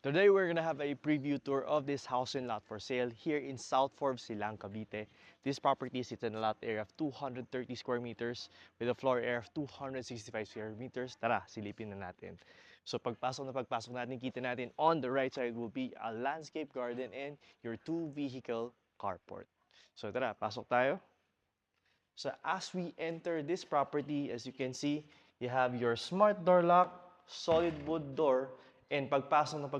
Today we're gonna have a preview tour of this house and lot for sale here in South Forbes, Silang, Cavite. This property sits in a lot area of 230 square meters with a floor area of 265 square meters. Tara, silipin na natin. So pagpasok natin, kita natin on the right side will be a landscape garden and your two-vehicle carport. So tara, pasok tayo. So as we enter this property, as you can see, you have your smart door lock, solid wood door, and pagpasok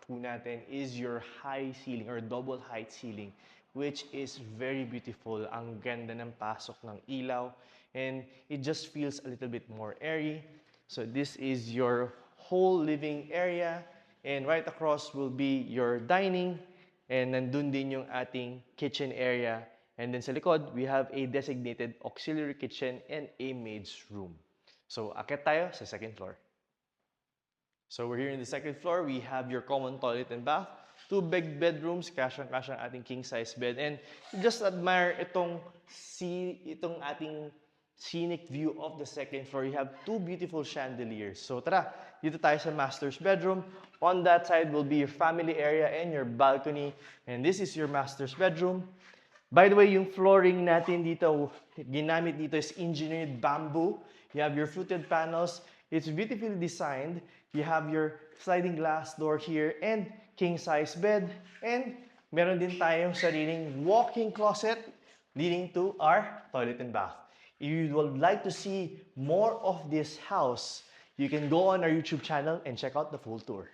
po natin is your high ceiling or double height ceiling, which is very beautiful. Ang ganda ng pasok ng ilaw, and it just feels a little bit more airy. So this is your whole living area, and right across will be your dining, and nandun din yung ating kitchen area. And then sa likod, we have a designated auxiliary kitchen and a maid's room. So akit tayo sa second floor. So we're here in the second floor. We have your common toilet and bath, two big bedrooms, kasyang-kasya ang ating king-size bed. And just admire itong ating scenic view of the second floor. You have two beautiful chandeliers. So tara, dito tayo sa master's bedroom. On that side will be your family area and your balcony. And this is your master's bedroom. By the way, yung flooring natin dito, ginamit dito is engineered bamboo. You have your fluted panels. It's beautifully designed. You have your sliding glass door here and king-size bed. And meron din tayong sariling walk-in closet leading to our toilet and bath. If you would like to see more of this house, you can go on our YouTube channel and check out the full tour.